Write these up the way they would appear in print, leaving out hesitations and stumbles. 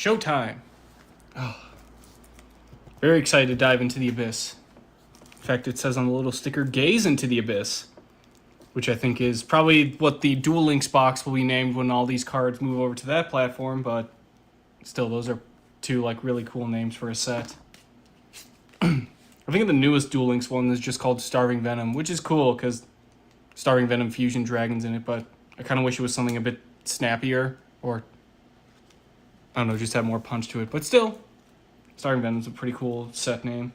Showtime. Oh, very excited to dive into the abyss. In fact, it says on the little sticker, gaze into the abyss, which I think is probably what the Duel Links box will be named when all these cards move over to that platform, but still, those are two like really cool names for a set. I think the newest Duel Links one is just called Starving Venom, which is cool because Starving Venom Fusion Dragon's in it, but I kind of wish it was something a bit snappier, or I don't know, just have more punch to it. But still, Starving Venom's a pretty cool set name.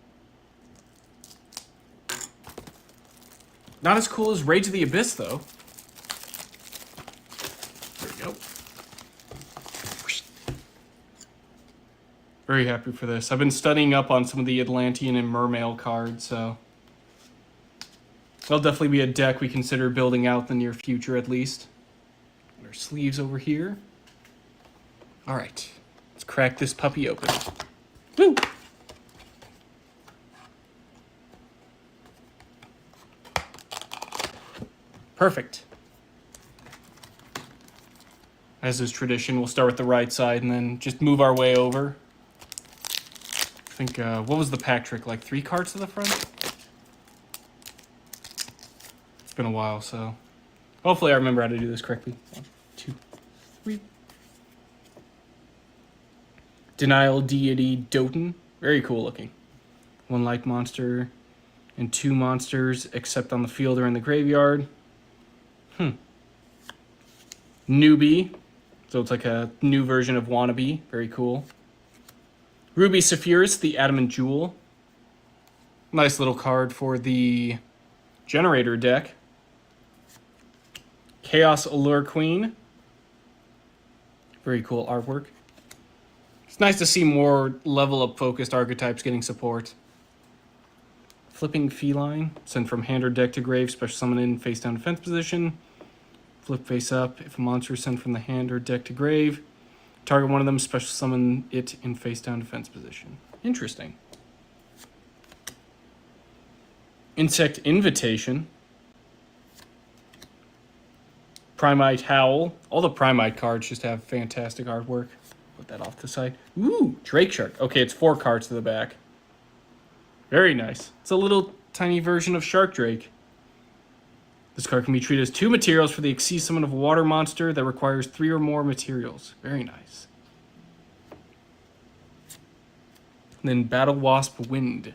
Not as cool as Rage of the Abyss, though. There we go. Very happy for this. I've been studying up on some of the Atlantean and Mermail cards, so that'll definitely be a deck we consider building out in the near future, at least. And our sleeves over here. All right, let's crack this puppy open. Woo! Perfect. As is tradition, we'll start with the right side and then just move our way over. I think, what was the pack trick? Like 3 cards to the front? It's been a while, so hopefully I remember how to do this correctly. 1, 2, 3. Denial Deity Doten. Very cool looking. 1 light monster and 2 monsters except on the field or in the graveyard. Newbie. So it's like a new version of Wannabe. Very cool. Ruby Sapphiris, the Adamant Jewel. Nice little card for the Generator deck. Chaos Allure Queen. Very cool artwork. It's nice to see more level-up focused archetypes getting support. Flipping Feline. Send from hand or deck to grave. Special summon in face-down defense position. Flip face up. If a monster is sent from the hand or deck to grave, target one of them, special summon it in face-down defense position. Interesting. Insect Invitation. Primite Howl. All the Primite cards just have fantastic artwork. Put that off to the side. Ooh, Drake Shark. Okay, it's 4 cards to the back. Very nice. It's a little tiny version of Shark Drake. This card can be treated as 2 materials for the Xyz summon of a water monster that requires 3 or more materials. Very nice. And then Battle Wasp Wind.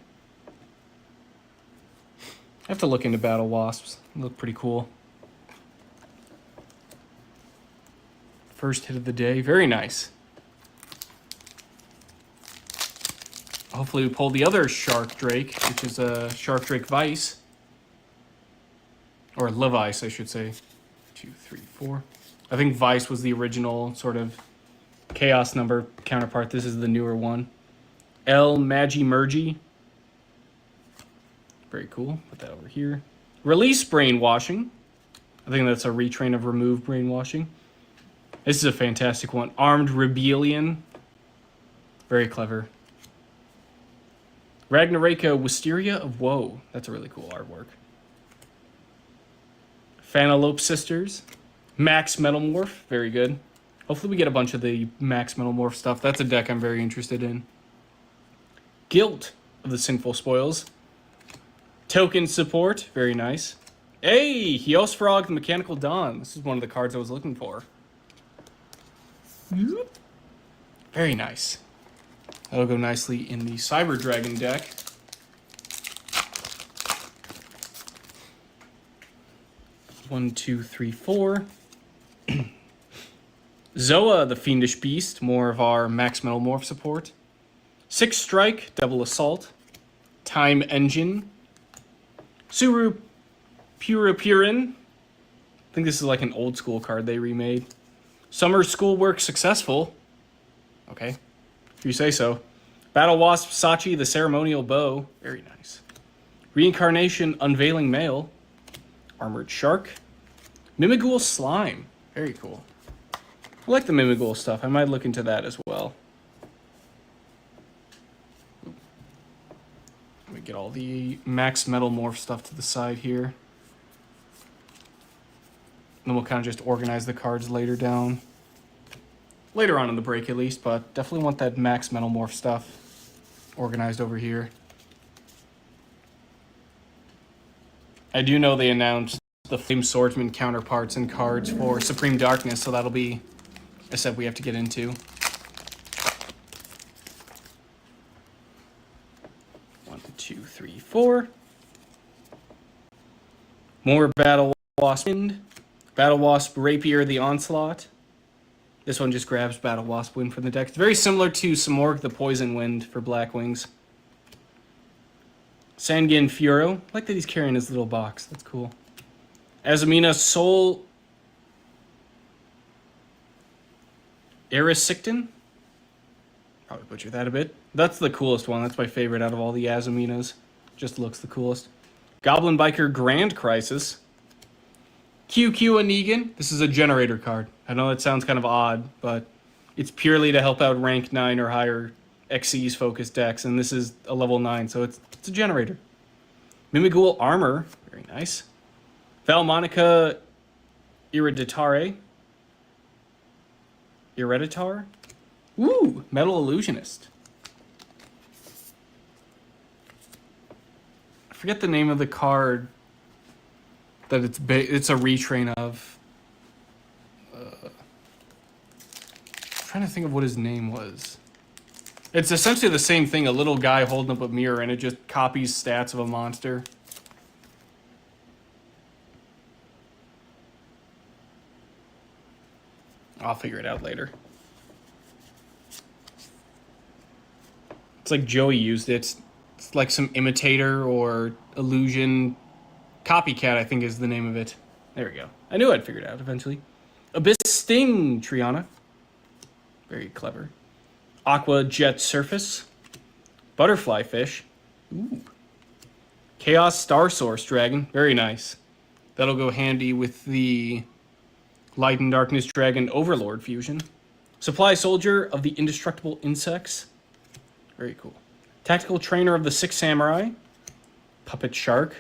I have to look into Battle Wasps. They look pretty cool. First hit of the day. Very nice. Hopefully we pull the other Shark Drake, which is a Shark Drake Vice. Or Levice, I should say. 2, 3, 4. I think Vice was the original sort of Chaos number counterpart. This is the newer one. El Magi Mergy. Very cool. Put that over here. Release Brainwashing. I think that's a retrain of Remove Brainwashing. This is a fantastic one. Armed Rebellion. Very clever. Ragnaraka Wisteria of Woe. That's a really cool artwork. Phanalope Sisters. Max Metalmorph. Very good. Hopefully we get a bunch of the Max Metalmorph stuff. That's a deck I'm very interested in. Guilt of the Sinful Spoils. Token Support. Very nice. Hey! Heosfrog the Mechanical Dawn. This is one of the cards I was looking for. Very nice. That'll go nicely in the Cyber Dragon deck. One, two, three, 4. Zoa, the Fiendish Beast, more of our Max Metalmorph support. 6 Strike, Double Assault. Time Engine. Suru Puripurin. I think this is like an old school card they remade. Summer Schoolwork Successful. Okay, if you say so. Battle Wasp Sachi, the Ceremonial Bow. Very nice. Reincarnation Unveiling Male. Armored Shark. Mimighoul Slime. Very cool. I like the Mimighoul stuff. I might look into that as well. Let me get all the Max Metalmorph stuff to the side here. Then we'll kind of just organize the cards later down. Later on in the break, at least, but definitely want that max metal morph stuff organized over here. I do know they announced the Flame Swordsman counterparts and cards for Supreme Darkness, so that'll be a set we have to get into. 1, 2, 3, 4. More Battle Wasp Wind. Battle Wasp Rapier the Onslaught. This one just grabs Battle Wasp Wind from the deck. It's very similar to Samorg the Poison Wind for Black Wings. Sangin Furo. I like that he's carrying his little box. That's cool. Azamina Soul Erisicton. Probably butchered that a bit. That's the coolest one. That's my favorite out of all the Azaminas. Just looks the coolest. Goblin Biker Grand Crisis. QQ Anegan. This is a generator card. I know that sounds kind of odd, but it's purely to help out rank 9 or higher Xyz focused decks, and this is a level 9, so it's a generator. Mimighoul Armor. Very nice. Valmonica Irreditare. Ooh, Metal Illusionist. I forget the name of the card that it's a retrain of. I'm trying to think of what his name was. It's essentially the same thing, a little guy holding up a mirror, and it just copies stats of a monster. I'll figure it out later. It's like Joey used it. It's like some imitator or illusion. Copycat, I think, is the name of it. There we go. I knew I'd figure it out eventually. Abyss Sting Triana. Very clever. Aqua Jet Surface. Butterfly Fish. Ooh. Chaos Star Source Dragon. Very nice. That'll go handy with the Light and Darkness Dragon Overlord fusion. Supply Soldier of the Indestructible Insects. Very cool. Tactical Trainer of the Six Samurai. Puppet Shark.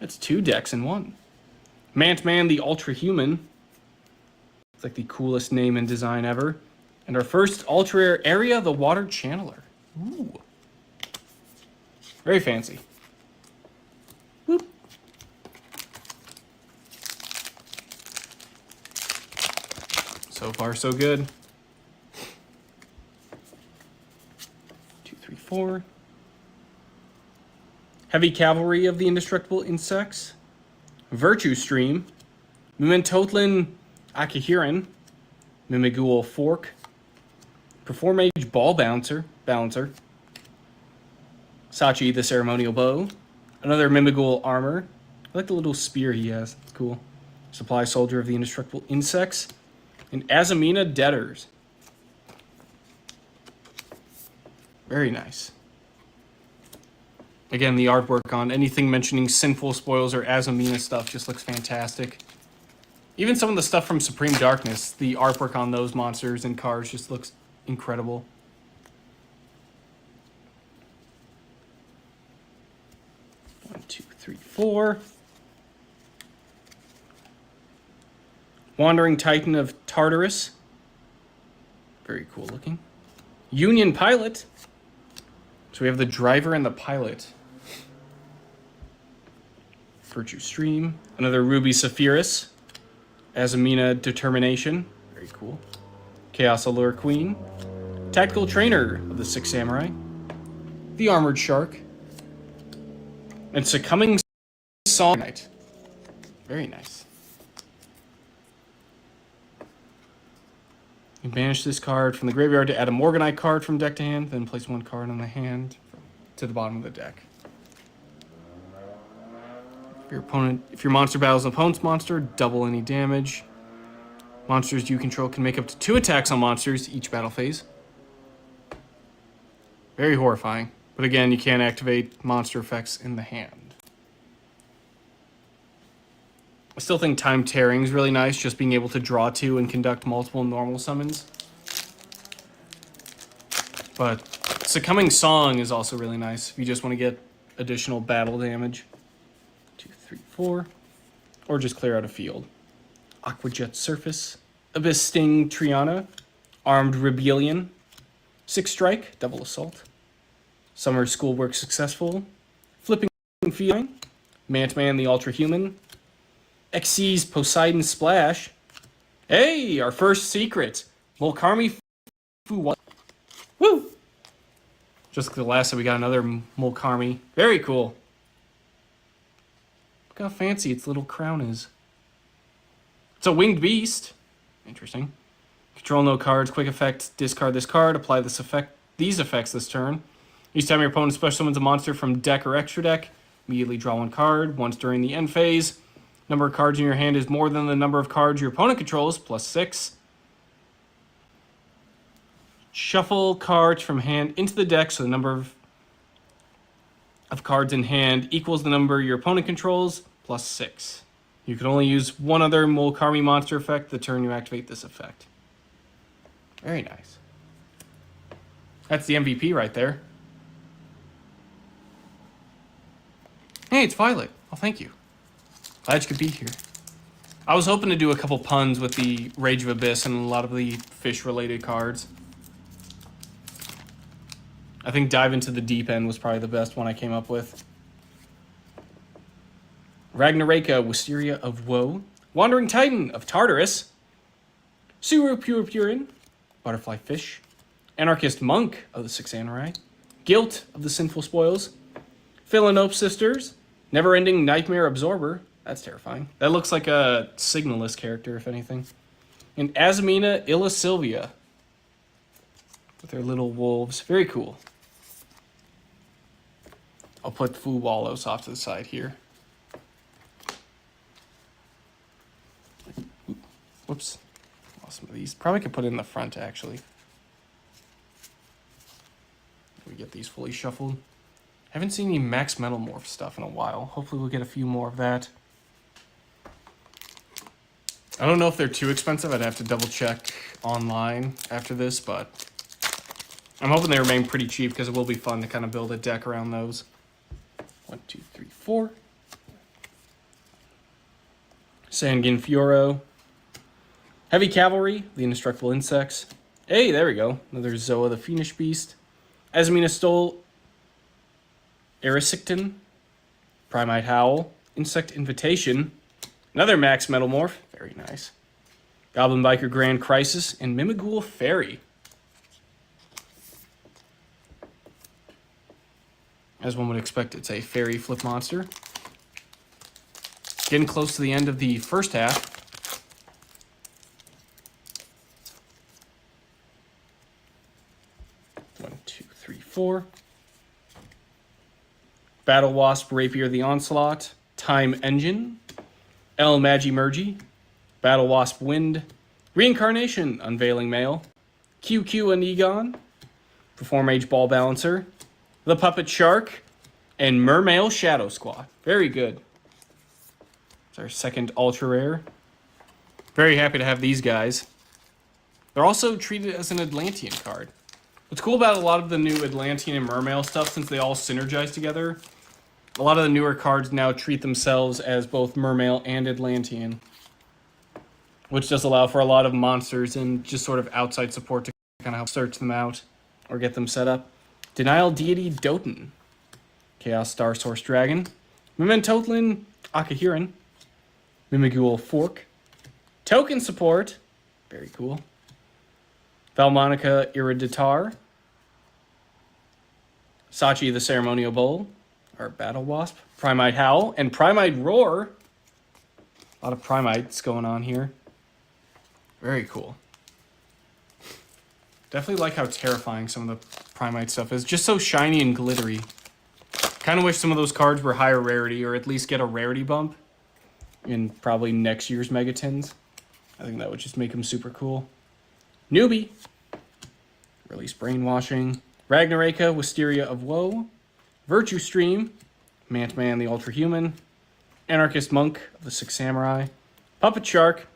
That's 2 decks in 1. Mantman the Ultra Human. It's like the coolest name and design ever. And our first ultra rare area, the Water Channeler. Ooh. Very fancy. Whoop. So far, so good. 2, 3, 4. Heavy Cavalry of the Indestructible Insects. Virtue Stream. Mumentotlin Akihiran. Mimighoul Fork. Performage Ball Balancer. Sachi the Ceremonial Bow. Another Mimighoul Armor. I like the little spear he has. It's cool. Supply Soldier of the Indestructible Insects. And Azamina Debtors. Very nice. Again, the artwork on anything mentioning Sinful Spoils or Azamina stuff just looks fantastic. Even some of the stuff from Supreme Darkness, the artwork on those monsters and cards just looks incredible. One, 2, 3, 4. Wandering Titan of Tartarus. Very cool looking. Union Pilot. So we have the driver and the pilot. Virtue Stream. Another Ruby Sapphiris. Azamina Determination. Very cool. Chaos Allure Queen. Tactical Trainer of the Six Samurai. The Armored Shark. And Succumbing Song Knight. Very nice. You banish this card from the graveyard to add a Morganite card from deck to hand, then place 1 card on the hand to the bottom of the deck. If your monster battles an opponent's monster, double any damage. Monsters you control can make up to 2 attacks on monsters each battle phase. Very horrifying. But again, you can't activate monster effects in the hand. I still think Time Tearing is really nice, just being able to draw 2 and conduct multiple normal summons. But Succumbing Song is also really nice if you just want to get additional battle damage. 2, 3, 4. Or just clear out a field. Aquajet Surface. Abyss Sting Triana. Armed Rebellion, 6 strike, double assault. Summer Schoolwork Successful, Flipping Feline, Man the Ultra Human, Xyz's Poseidon Splash. Hey, our first secret, Volcarmi Fu. Woo! Just like the last time we got another Molcarmi. Very cool. Look how fancy its little crown is. It's a winged beast. Interesting. Control no cards. Quick effect. Discard this card. Apply these effects this turn. Each time your opponent special summons a monster from deck or extra deck, immediately draw 1 card. Once during the end phase, number of cards in your hand is more than the number of cards your opponent controls, +6. Shuffle cards from hand into the deck so the number of cards in hand equals the number your opponent controls, +6. You can only use one other Molcarmi monster effect the turn you activate this effect. Very nice. That's the MVP right there. Hey, it's Violet. Oh, thank you. Glad you could be here. I was hoping to do a couple puns with the Rage of Abyss and a lot of the fish-related cards. I think Dive into the Deep End was probably the best one I came up with. Ragnaraka, Wisteria of Woe, Wandering Titan of Tartarus, Suru Purin, Butterfly Fish, Anarchist Monk of the Six Samurai, Guilt of the Sinful Spoils, Philanope Sisters, Never-Ending Nightmare Absorber. That's terrifying. That looks like a Signalist character, if anything. And Azamina Illa Sylvia with their little wolves. Very cool. I'll put Fu Wallows off to the side here. Whoops. Lost some of these. Probably could put it in the front, actually. We get these fully shuffled. Haven't seen any Max Metalmorph stuff in a while. Hopefully we'll get a few more of that. I don't know if they're too expensive. I'd have to double check online after this, but I'm hoping they remain pretty cheap because it will be fun to kind of build a deck around those. 1, 2, 3, 4. Sangin Fioro. Heavy Cavalry, the Indestructible Insects. Hey, there we go. Another Zoa the Fiendish Beast. Azamina Stole. Erisicton. Primite Howl. Insect Invitation. Another Max Metalmorph. Very nice. Goblin Biker Grand Crisis. And Mimighoul Fairy. As one would expect, it's a fairy flip monster. Getting close to the end of the first half. One, two, three, 4. Battle Wasp, Rapier the Onslaught. Time Engine. El Magi Mergi. Battle Wasp Wind. Reincarnation, Unveiling Mail. QQ Anegon. Perform Age Ball Balancer. The Puppet Shark, and Mermail Shadow Squad. Very good. It's our second ultra rare. Very happy to have these guys. They're also treated as an Atlantean card. What's cool about a lot of the new Atlantean and Mermail stuff, since they all synergize together, a lot of the newer cards now treat themselves as both Mermail and Atlantean, which does allow for a lot of monsters and just sort of outside support to kind of help search them out or get them set up. Denial Deity Doten. Chaos Star Source Dragon. Mementotlin Akahiran. Mimighoul Fork. Token Support. Very cool. Valmonica Iriditar. Sachi the Ceremonial Bowl. Our Battle Wasp. Primite Howl. And Primite Roar. A lot of Primites going on here. Very cool. Definitely like how terrifying some of the Primite stuff is. Just so shiny and glittery. Kind of wish some of those cards were higher rarity, or at least get a rarity bump in probably next year's Megatins. I think that would just make them super cool. Newbie. Release Brainwashing. Ragnaraka, Wisteria of Woe. Virtue Stream. Man the Ultra Human. Anarchist Monk of the Six Samurai. Puppet Shark.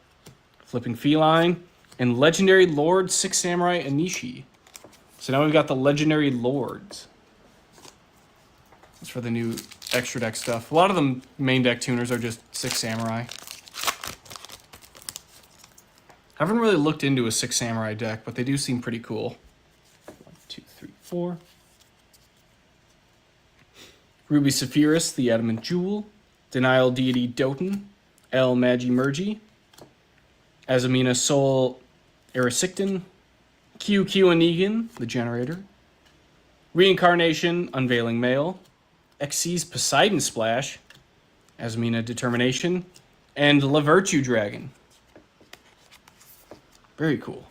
Flipping Feline. And Legendary Lord Six Samurai Anishi. So now we've got the Legendary Lords. That's for the new extra deck stuff. A lot of the main deck tuners are just Six Samurai. Haven't really looked into a 6 Samurai deck, but they do seem pretty cool. 1, 2, 3, 4. Ruby Sephiroth, the Adamant Jewel. Denial Deity Doten. El Magi Mergi. Azamina Soul Erisicton. Q Anegan, the Generator. Reincarnation Unveiling Male. Xyz Poseidon Splash. Azamina Determination. And La Virtue Dragon. Very cool.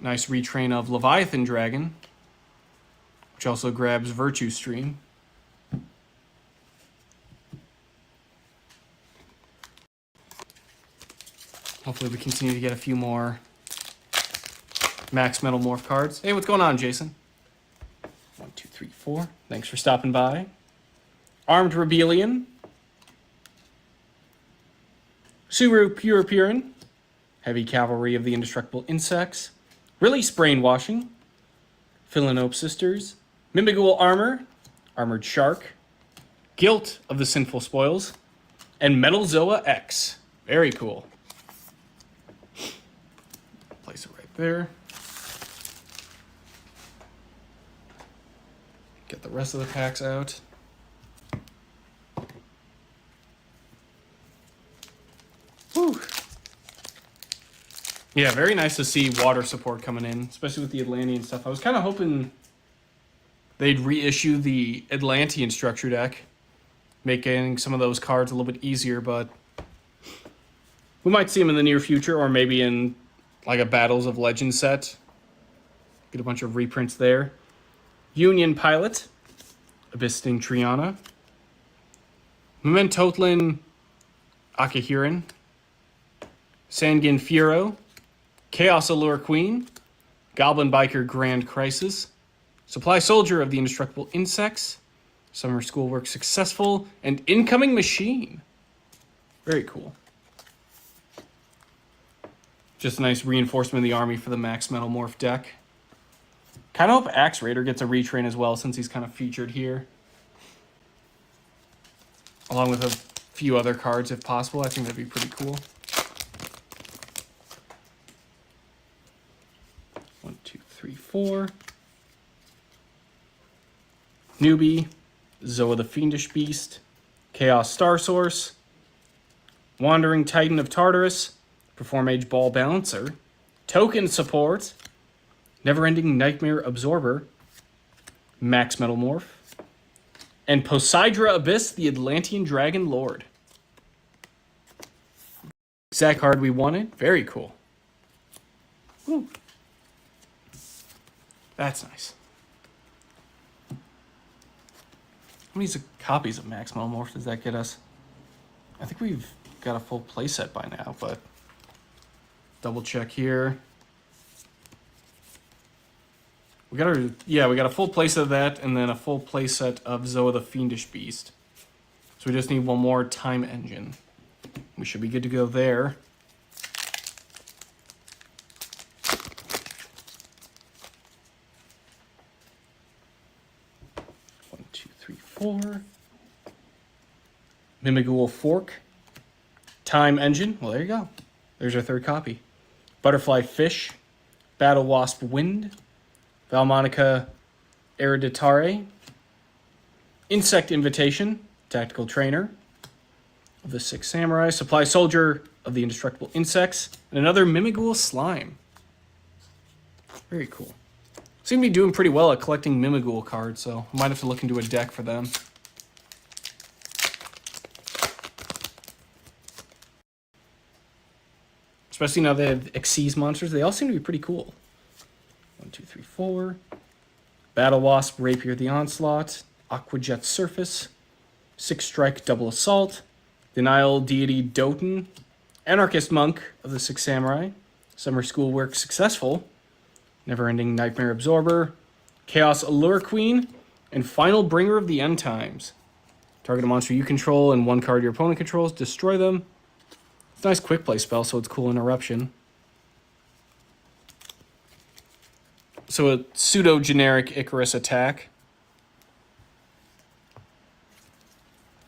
Nice retrain of Leviathan Dragon, which also grabs Virtue Stream. Hopefully we continue to get a few more Max Metal Morph cards. Hey, what's going on, Jason? 1, 2, 3, 4. Thanks for stopping by. Armed Rebellion. Suru Pure Purin. Heavy Cavalry of the Indestructible Insects. Release Brainwashing. Philanope Sisters. Mimigul Armor. Armored Shark. Guilt of the Sinful Spoils. And Metal Zoa X. Very cool. Place it right there. Get the rest of the packs out. Whew. Yeah, very nice to see water support coming in, especially with the Atlantean stuff. I was kind of hoping they'd reissue the Atlantean structure deck, making some of those cards a little bit easier, but we might see them in the near future, or maybe in like a Battles of Legends set. Get a bunch of reprints there. Union Pilot, Abyssing Triana, Momentotlin Akahiran, Sangin Furo, Chaos Allure Queen, Goblin Biker Grand Crisis, Supply Soldier of the Indestructible Insects, Summer Schoolwork Successful, and Incoming Machine. Very cool. Just a nice reinforcement of the army for the Max Metal Morph deck. Kind of hope Axe Raider gets a retrain as well, since he's kind of featured here. Along with a few other cards if possible. I think that'd be pretty cool. 1, 2, 3, 4. Newbie. Zoa the Fiendish Beast. Chaos Star Source. Wandering Titan of Tartarus. Perform Age Ball Balancer. Token Support. Neverending Nightmare Absorber. Max Metal Morph. And Poseidra Abyss, the Atlantean Dragon Lord. Exact card we wanted. Very cool. Woo. That's nice. How many copies of Max Metal Morph does that get us? I think we've got a full playset by now, but double check here. We got a full playset of that, and then a full playset of Zoa the Fiendish Beast. So we just need one more Time Engine. We should be good to go there. One, two, three, 4. Mimigul Fork. Time Engine. Well, there you go. There's our third copy. Butterfly Fish. Battle Wasp Wind. Valmonica Ereditare. Insect Invitation. Tactical Trainer of the 6 Samurai. Supply Soldier of the Indestructible Insects. And another Mimigul Slime. Very cool. Seem to be doing pretty well at collecting Mimigul cards, so I might have to look into a deck for them. Especially now they have Xyz monsters. They all seem to be pretty cool. 1, 2, 3, 4. Battle Wasp, Rapier the Onslaught. Aquajet Surface. 6 Strike Double Assault. Denial Deity Doten. Anarchist Monk of the 6 Samurai. Summer Schoolwork Successful. Neverending Nightmare Absorber. Chaos Allure Queen. And Final Bringer of the End Times. Target a monster you control and one card your opponent controls. Destroy them. It's a nice quick play spell, so it's cool interruption. So a pseudo-generic Icarus attack.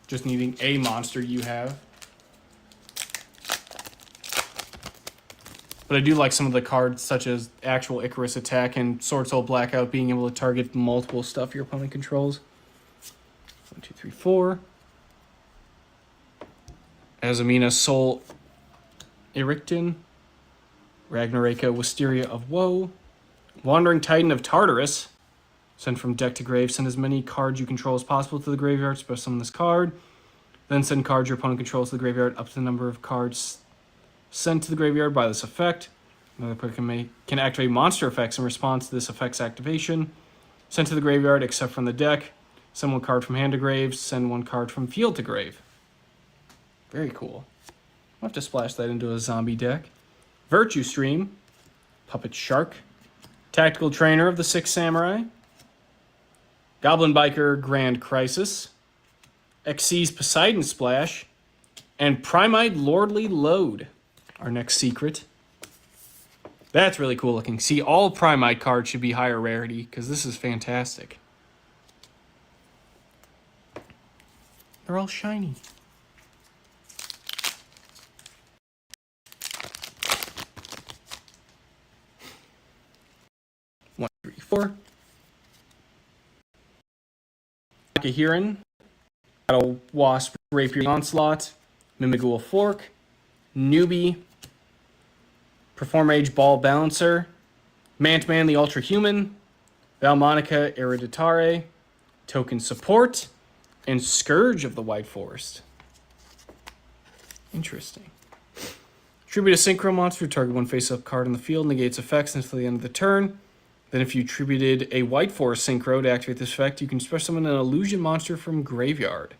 Just needing a monster you have. But I do like some of the cards, such as actual Icarus Attack and Sword Soul Blackout, being able to target multiple stuff your opponent controls. 1, 2, 3, 4. Azamina Soul Ericton. Ragnaraka Wisteria of Woe. Wandering Titan of Tartarus. Send from deck to grave. Send as many cards you control as possible to the graveyard. Special summon this card. Then send cards your opponent controls to the graveyard up to the number of cards sent to the graveyard by this effect. Another player can activate monster effects in response to this effect's activation. Sent to the graveyard except from the deck. Send 1 card from hand to grave. Send 1 card from field to grave. Very cool. I'll have to splash that into a zombie deck. Virtue Stream. Puppet Shark. Tactical Trainer of the Six Samurai. Goblin Biker Grand Crisis. Xyz Poseidon Splash. And Primite Lordly Load. Our next secret. That's really cool looking. See, all Primite cards should be higher rarity, because this is fantastic. They're all shiny. One, 3, 4. Akahiran. Battle Wasp Rapier Onslaught. Mimigul Fork. Newbie. Performage Ball Bouncer. Mantman the Ultra Human. Valmonica Hereditare. Token Support. And Scourge of the White Forest. Interesting. Tribute a Synchro Monster. Target 1 face-up card on the field. Negates effects until the end of the turn. Then if you tributed a White Forest Synchro to activate this effect, you can special summon an illusion monster from graveyard.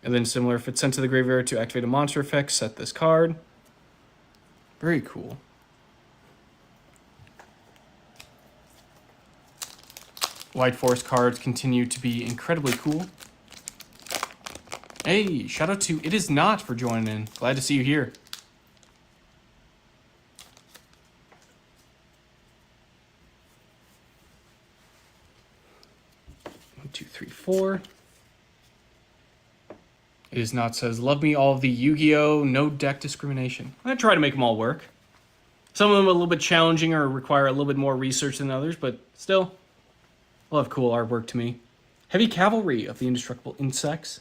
And then similar, if it's sent to the graveyard to activate a monster effect, set this card. Very cool. White Forest cards continue to be incredibly cool. Hey, shout out to It Is Not for joining in. Glad to see you here. One, 2, 3, 4. It Is Not says, love me all of the Yu-Gi-Oh! No deck discrimination. I try to make them all work. Some of them are a little bit challenging or require a little bit more research than others, but still, a lot of cool artwork to me. Heavy Cavalry of the Indestructible Insects.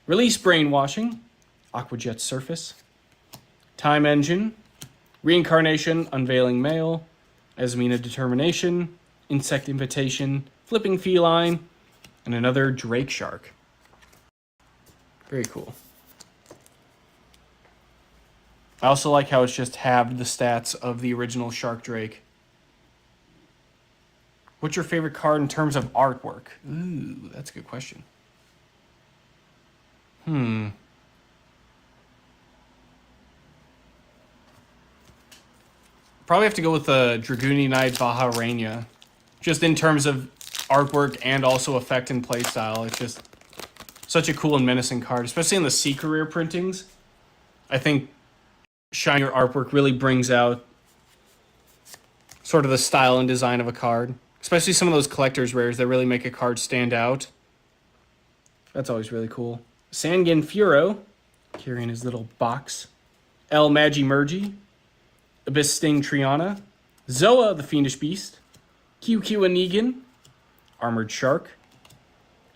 Release Brainwashing. Aquajet Surface. Time Engine. Reincarnation, Unveiling Male. Azamina Determination. Insect Invitation. Flipping Feline. And another Drake Shark. Very cool. I also like how it's just halved the stats of the original Shark Drake. What's your favorite card in terms of artwork? Ooh, that's a good question. Probably have to go with the Dragoonie Knight Baharania. Just in terms of artwork and also effect and playstyle. It's just such a cool and menacing card, especially in the C career printings. I think shinier artwork really brings out sort of the style and design of a card. Especially some of those collector's rares that really make a card stand out. That's always really cool. Sangan Furo, carrying his little box. El Magi Mergi. Abyss Sting Triana. Zoa the Fiendish Beast. QQ Negan. Armored Shark.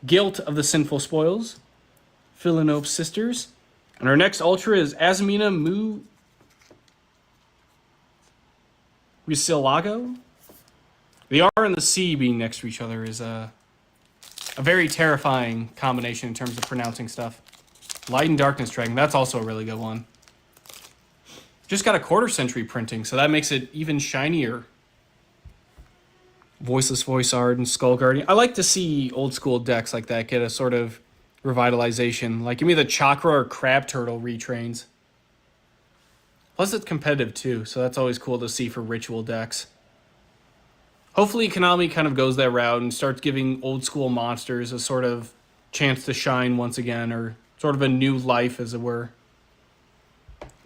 Guilt of the Sinful Spoils. Philanope Sisters. And our next Ultra is Azamina Musilago. The R and the C being next to each other is a very terrifying combination in terms of pronouncing stuff. Light and Darkness Dragon, that's also a really good one. Just got a quarter-century printing, so that makes it even shinier. Voiceless Voice Art and Skull Guardian. I like to see old-school decks like that get a sort of revitalization. Like, give me the Chakra or Crab Turtle retrains. Plus, it's competitive, too, so that's always cool to see for ritual decks. Hopefully Konami kind of goes that route and starts giving old school monsters a sort of chance to shine once again, or sort of a new life, as it were.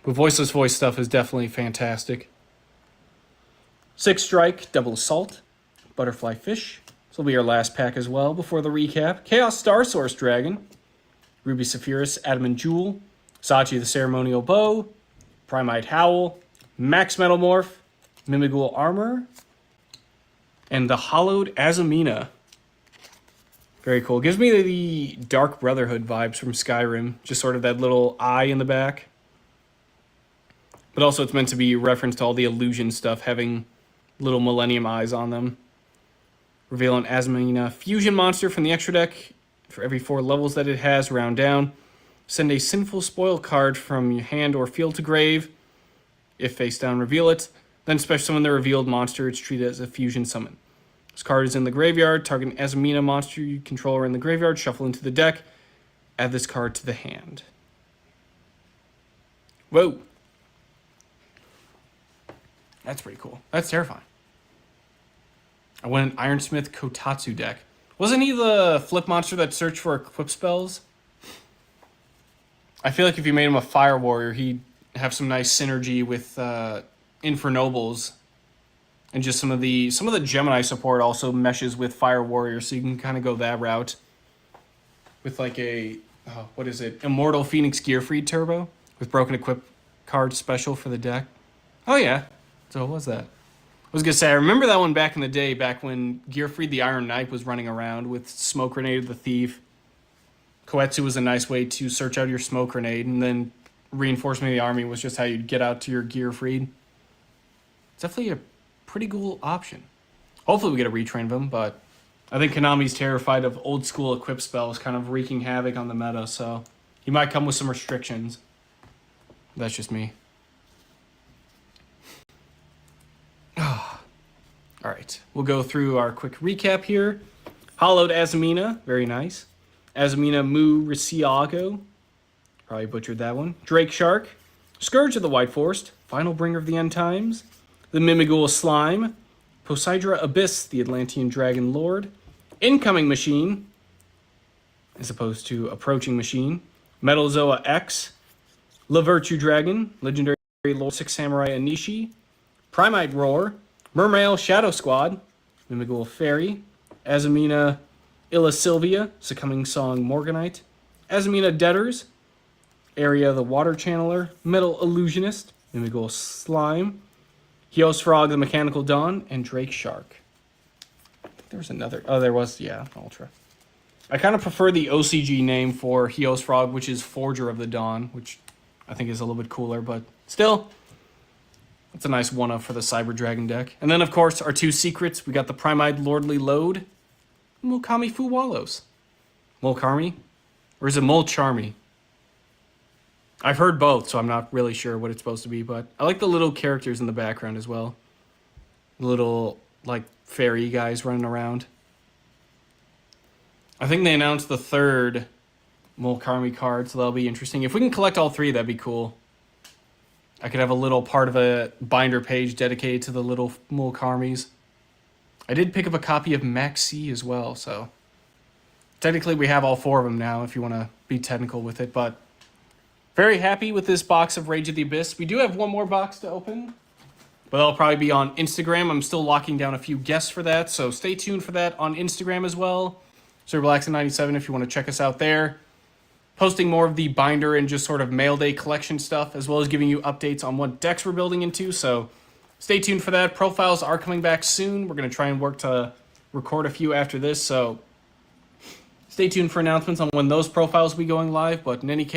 But Voiceless Voice stuff is definitely fantastic. 6 Strike, Double Assault, Butterfly Fish. This will be our last pack as well before the recap. Chaos Star Source Dragon, Ruby Sephiroth, Adamant Jewel, Sachi the Ceremonial Bow, Primite Howl, Max Metalmorph, Mimighoul Armor, and the Hollowed Azumina. Very cool. Gives me the Dark Brotherhood vibes from Skyrim. Just sort of that little eye in the back. But also it's meant to be referenced to all the illusion stuff, having little Millennium eyes on them. Reveal an Azumina fusion monster from the extra deck. For every 4 levels that it has, round down. Send a Sinful Spoil card from your hand or field to grave. If face down, reveal it. Then special summon the revealed monster. It's treated as a fusion summon. This card is in the graveyard. Target an Azumina monster you control are in the graveyard. Shuffle into the deck. Add this card to the hand. Whoa. That's pretty cool. That's terrifying. I went an Ironsmith Kotatsu deck. Wasn't he the flip monster that searched for equip spells? I feel like if you made him a Fire Warrior, he'd have some nice synergy with Infernobles. And just some of the Gemini support also meshes with Fire Warrior, so you can kind of go that route. With like a, what is it? Immortal Phoenix Gearfried Turbo with broken equip card special for the deck. Oh yeah, so what was that? I was gonna say, I remember that one back in the day, back when Gearfried the Iron Knight was running around with Smoke Grenade the Thief. Koetsu was a nice way to search out your Smoke Grenade, and then Reinforcement of the Army was just how you'd get out to your Gearfried. It's definitely a pretty cool option. Hopefully we get a retrain of him, but I think Konami's terrified of old school equip spells kind of wreaking havoc on the meta, so he might come with some restrictions. That's just me. Alright, we'll go through our quick recap here. Hollowed Azumina, very nice. Azumina Mu Riciago, probably butchered that one. Drake Shark, Scourge of the White Forest, Final Bringer of the End Times, the Mimighoul Slime, Poseidra Abyss, the Atlantean Dragon Lord, Incoming Machine, as opposed to Approaching Machine, Metalzoa X, La Virtue Dragon, Legendary Lord 6 Samurai Anishi, Primite Roar, Mermail Shadow Squad, Mimighoul Fairy, Azumina Illa Sylvia, Succumbing Song Morganite, Azumina Debtors, Area the Water Channeler, Metal Illusionist, Mimighoul Slime, Hios Frog the Mechanical Dawn, and Drake Shark. I think there was another. Oh, there was, yeah, Ultra. I kind of prefer the OCG name for Hios Frog, which is Forger of the Dawn, which I think is a little bit cooler, but still, it's a nice one-up for the Cyber Dragon deck. And then, of course, our 2 secrets. We got the Primite Lordly Load, Mulkami Fuwalos. Mulkarmi? Or is it Mulcharmy? I've heard both, so I'm not really sure what it's supposed to be, but I like the little characters in the background as well. Little, like, fairy guys running around. I think they announced the 3rd Mulkarmi card, so that'll be interesting. If we can collect all 3, that'd be cool. I could have a little part of a binder page dedicated to the little Mulkarmis. I did pick up a copy of Maxi as well, so technically we have all 4 of them now if you want to be technical with it, but very happy with this box of Rage of the Abyss. We do have one more box to open, but that'll probably be on Instagram. I'm still locking down a few guests for that, so stay tuned for that on Instagram as well. So Relaxin97 if you want to check us out there. Posting more of the binder and just sort of mail day collection stuff, as well as giving you updates on what decks we're building into, so stay tuned for that. Profiles are coming back soon. We're going to try and work to record a few after this, so stay tuned for announcements on when those profiles will be going live, but in any case,